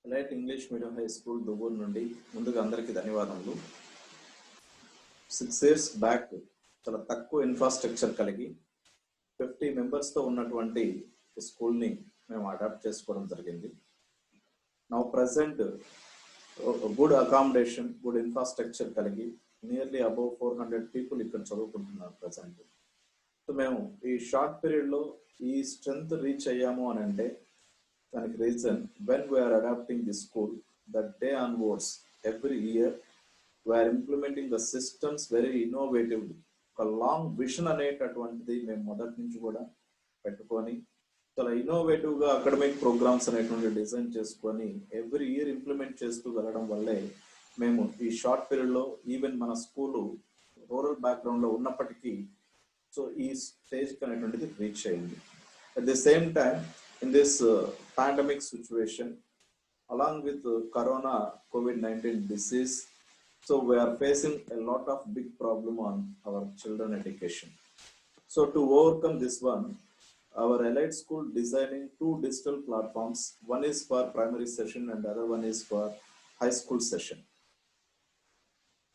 Elite English medium high school Duvvuru నుండి ముందుగా అందరికీ ధన్యవాదములు. 6 years బ్యాక్ చాలా తక్కువ ఇన్ఫ్రాస్ట్రక్చర్ కలిగి 50 మెంబర్స్తో ఉన్నటువంటి స్కూల్ని మేము అడాప్ట్ చేసుకోవడం జరిగింది. Now present good accommodation, good infrastructure కలిగి నియర్లీ అబౌవ్ 400 పీపుల్ ఇక్కడ చదువుకుంటున్నారు ప్రజెంట్. సో మేము ఈ షార్ట్ పీరియడ్లో ఈ స్ట్రెంత్ రీచ్ అయ్యాము అని అంటే దానికి reason when we are adapting the school, that day onwards every year we are implementing the systems very innovatively. ఒక లాంగ్ విషన్ అనేటటువంటిది మేము మొదటి నుంచి కూడా పెట్టుకొని చాలా ఇన్నోవేటివ్గా అకాడమిక్ ప్రోగ్రామ్స్ అనేటువంటి డిజైన్ చేసుకొని ఎవ్రీ ఇయర్ ఇంప్లిమెంట్ చేస్తూ వెళ్ళడం వల్లే మేము ఈ షార్ట్ పీరియడ్లో ఈవెన్ మన స్కూలు రూరల్ బ్యాక్గ్రౌండ్లో ఉన్నప్పటికీ సో ఈ స్టేజ్కి అనేటువంటిది రీచ్ అయింది. At the same time in this pandemic situation, along with corona COVID-19 disease, so we are facing a lot of big problem on our children education. So to overcome this one, our Elite School designing 2 digital platforms. One is for primary session and the other one is for high school session.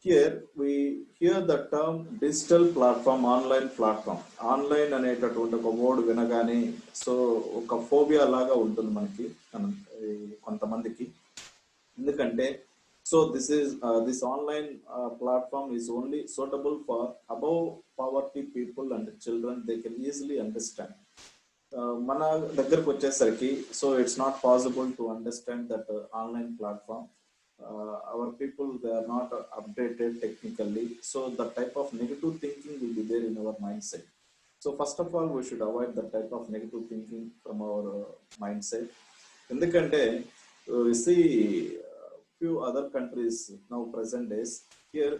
Here we hear the term digital platform, online platform. Online అనేటటువంటి ఒక word వినగానే so ఒక phobia లాగా ఉంటుంది మనకి కొంతమందికి. ఎందుకంటే so this online platform is only suitable for above poverty people and children. They can easily understand. మన దగ్గరకు వచ్చేసరికి so it's not possible to understand that online platform. Our people, they are not updated technically, so the type of negative thinking will be there in our mindset. So first of all, we should avoid that type of negative thinking from our mindset. ఎందుకంటే we see few other countries now present days here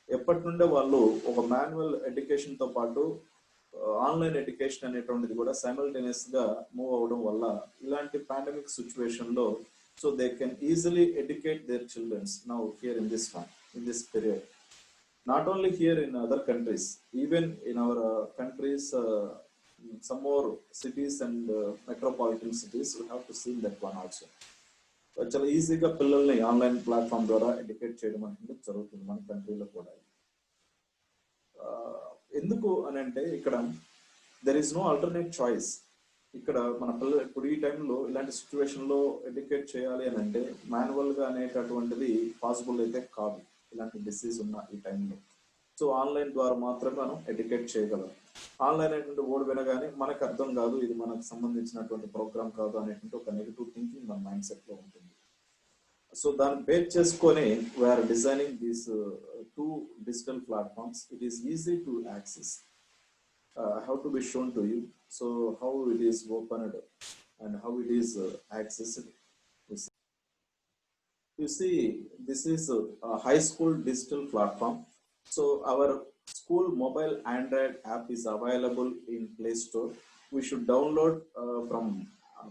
ఎప్పటి నుండే వాళ్ళు ఒక manual education తో పాటు online education అనేటువంటిది కూడా simultaneous గా మూవ్ అవడం వల్ల ఇలాంటి పాండమిక్ సిచ్యువేషన్ లో so they can easily educate their children now here in this period. Not only here in other countries, even in our countries, some more cities and metropolitan cities, we have to see that one also. చాలా ఈజీగా పిల్లల్ని online platform ద్వారా educate చేయడం అనేది జరుగుతుంది మన కంట్రీలో కూడా. ఎందుకు అని అంటే ఇక్కడ there is no alternate choice. ఇక్కడ మన పిల్లలు ఇప్పుడు ఈ టైంలో ఇలాంటి సిచ్యువేషన్లో ఎడ్యుకేట్ చేయాలి అని అంటే మాన్యువల్గా అనేటటువంటిది పాసిబుల్ అయితే కాదు ఇలాంటి డిసీజ్ ఉన్న ఈ టైంలో. సో ఆన్లైన్ ద్వారా మాత్రమే మనం ఎడ్యుకేట్ చేయగలం. ఆన్లైన్ అనేటువంటి వర్డ్ వినగానే మనకు అర్థం కాదు, ఇది మనకు సంబంధించినటువంటి ప్రోగ్రామ్ కాదు అనేటువంటి ఒక నెగిటివ్ థింకింగ్ మన మైండ్ సెట్లో ఉంటుంది. సో దాన్ని బేస్ చేసుకొని we are designing these 2 digital platforms. It is easy to access. How to be shown to you, so how it is opened and how it is accessed. You see this is a high school digital platform. So our school mobile Android app is available in Play Store. We should download from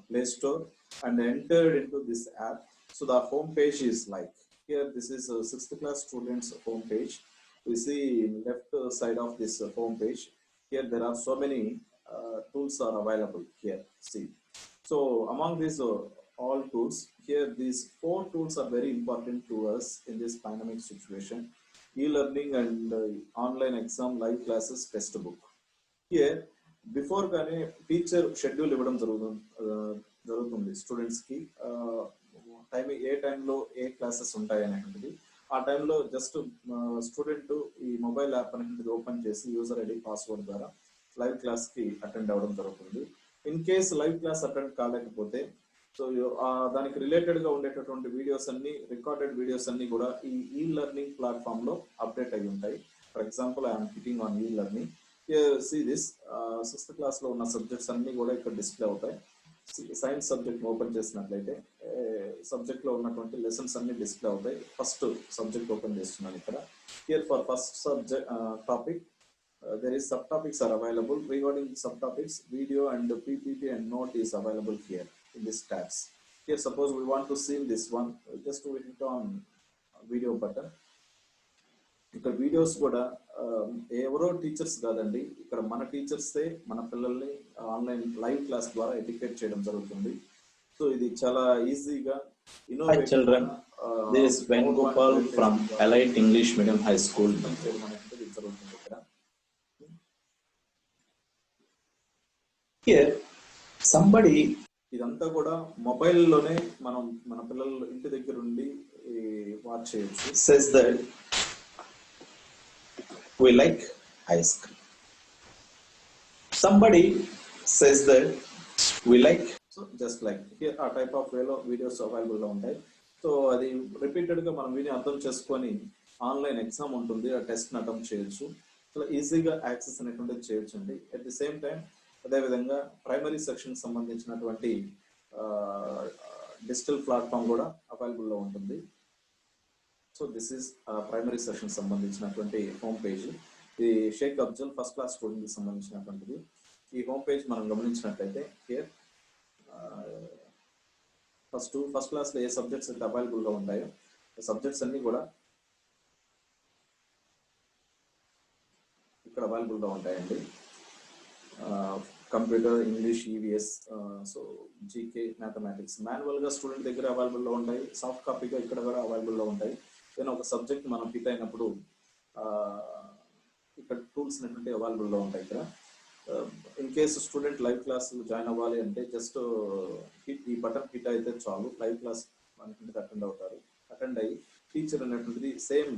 Play Store and enter into this app. So the home page is like here. This is a 6th class students home page. We see left side of this home page. Here there are so many tools are available here. See, so among these all tools here, these 4 tools are very important to us in this pandemic situation: e-learning and online exam, live classes, test book. Here before గానే teacher schedule ఇవ్వడం జరుగుతుంది students కి. Time ఏ టైంలో ఏ classes ఉంటాయి అనేటువంటిది ఆ టైంలో just student ఈ మొబైల్ యాప్ అనేది ఓపెన్ చేసి యూజర్ ఐడి పాస్వర్డ్ ద్వారా లైవ్ క్లాస్కి అటెండ్ అవ్వడం జరుగుతుంది. In case live class attend కాలేకపోతే సో దానికి రిలేటెడ్గా ఉండేటటువంటి వీడియోస్ అన్ని, రికార్డెడ్ వీడియోస్ అన్ని కూడా ఈ లెర్నింగ్ ప్లాట్ఫామ్లో అప్డేట్ అయి ఉంటాయి. For example I'm hitting on ఈ లెర్నింగ్. సీ దిస్ 6th క్లాస్లో ఉన్న సబ్జెక్ట్స్ అన్ని కూడా ఇక్కడ డిస్ప్లే అవుతాయి. సైన్స్ సబ్జెక్ట్ ఓపెన్ చేసినట్లయితే సబ్జెక్ట్లో ఉన్నటువంటి లెసన్స్ అన్ని డిస్ప్లే అవుతాయి. ఫస్ట్ సబ్జెక్ట్ ఓపెన్ చేస్తున్నాను ఇక్కడ. Here for first subject topic there is subtopics are available. Regarding subtopics, video and PPT and note is available here in this tabs. Here suppose we want to see this one, just to hit on video button. ఇక్కడ videos కూడా ఎవరో teachers కాదండి, ఇక్కడ మన టీచర్సే మన పిల్లల్ని online live class ద్వారా educate చేయడం జరుగుతుంది. సో ఇది చాలా ఈజీగా Hi children, this is Venugopal from Elite English Medium High School. Here, somebody ఇదంతా కూడా మొబైల్లోనే మనం మన పిల్లలు ఇంటి దగ్గర ఉండి వాచ్ చేయొచ్చు. Says that we like ice cream. Somebody says that we like, so just like here ఆ టైప్ ఆఫ్ వేలో వీడియోస్ అవైలబుల్ గా ఉంటాయి. సో అది రిపీటెడ్ గా మనం విని అర్థం చేసుకొని ఆన్లైన్ ఎగ్జామ్ ఉంటుంది, ఆ టెస్ట్ ని అటెంప్ట్ చేయొచ్చు. చాలా ఈజీగా యాక్సెస్ అనేటువంటిది చేయొచ్చు అండి. అట్ ది సేమ్ టైం అదేవిధంగా ప్రైమరీ సెక్షన్ సంబంధించినటువంటి డిజిటల్ ప్లాట్ఫామ్ కూడా అవైలబుల్ లో ఉంటుంది. So this is primary session సంబంధించినటువంటి హోమ్ పేజ్. ఇది Sheikh Afzal first class student కి సంబంధించినటువంటిది. ఈ హోమ్ పేజ్ మనం గమనించినట్లయితే హియర్ ఫస్ట్ క్లాస్ లో ఏ సబ్జెక్ట్స్ అయితే అవైలబుల్ గా ఉంటాయో సబ్జెక్ట్స్ అన్ని కూడా ఇక్కడ అవైలబుల్ గా ఉంటాయండి. Computer, English, EVS, so GK, mathematics manual గా స్టూడెంట్ దగ్గర అవైలబుల్ లో ఉంటాయి. సాఫ్ట్ కాపీగా ఇక్కడ కూడా అవైలబుల్ లో ఉంటాయి. ఏదైనా ఒక సబ్జెక్ట్ మనం ఫిట్ అయినప్పుడు ఇక్కడ టూల్స్ అనేటువంటి అవైలబుల్ లో ఉంటాయి. ఇక్కడ in case student live class join అవ్వాలి అంటే జస్ట్ ఈ బటన్ హిట్ అయితే చాలు, లైవ్ క్లాస్ మనకి అటెండ్ అవుతారు. అటెండ్ అయ్యి టీచర్ అనేటువంటిది సేమ్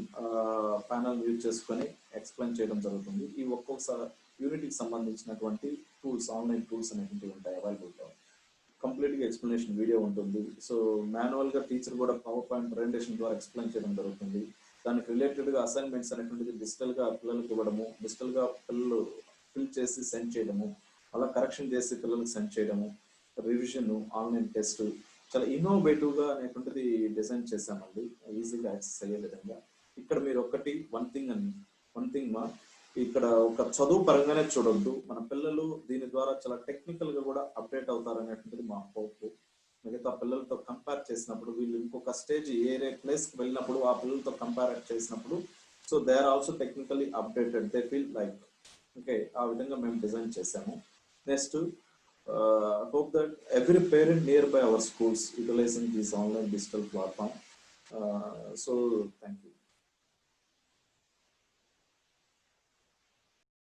ప్యానల్ యూజ్ చేసుకొని ఎక్స్ప్లెయిన్ చేయడం జరుగుతుంది. ఈ ఒక్కొక్కసారి యూనిట్కి సంబంధించినటువంటి టూల్స్, ఆన్లైన్ టూల్స్ అనేటువంటివి ఉంటాయి అవైలబుల్గా. కంప్లీట్ గా ఎక్స్ప్లెనేషన్ వీడియో ఉంటుంది. సో మాన్యువల్ గా టీచర్ కూడా పవర్ పాయింట్ ప్రెజెంటేషన్ ద్వారా ఎక్స్ప్లెయిన్ చేయడం జరుగుతుంది. దానికి రిలేటెడ్ గా అసైన్మెంట్స్ అనేటువంటిది డిజిటల్ గా పిల్లలకు ఇవ్వడము, డిజిటల్ గా పిల్లలు ఫిల్ చేసి సెండ్ చేయడము, అలా కరెక్షన్ చేసి పిల్లలకు సెండ్ చేయడము, రివిజన్, ఆన్లైన్ టెస్ట్ చాలా ఇన్నోవేటివ్ గా అనేటువంటిది డిజైన్ చేశామండి, ఈజీగా యాక్సెస్ అయ్యే విధంగా. ఇక్కడ మీరు వన్ థింగ్ మా ఇక్కడ ఒక చదువు పరంగానే చూడొద్దు, మన పిల్లలు దీని ద్వారా చాలా టెక్నికల్ గా కూడా అప్డేట్ అవుతారు అనేటువంటిది మా హోప్. మిగతా పిల్లలతో కంపేర్ చేసినప్పుడు వీళ్ళు ఇంకొక స్టేజ్ ఏరే ప్లేస్ కి వెళ్ళినప్పుడు ఆ పిల్లలతో కంపేర్ చేసినప్పుడు so they are also technically updated, they feel like okay, ఆ విధంగా మేము డిజైన్ చేసాము. Next hope that every parent nearby our schools utilizing this online digital platform. So thank you.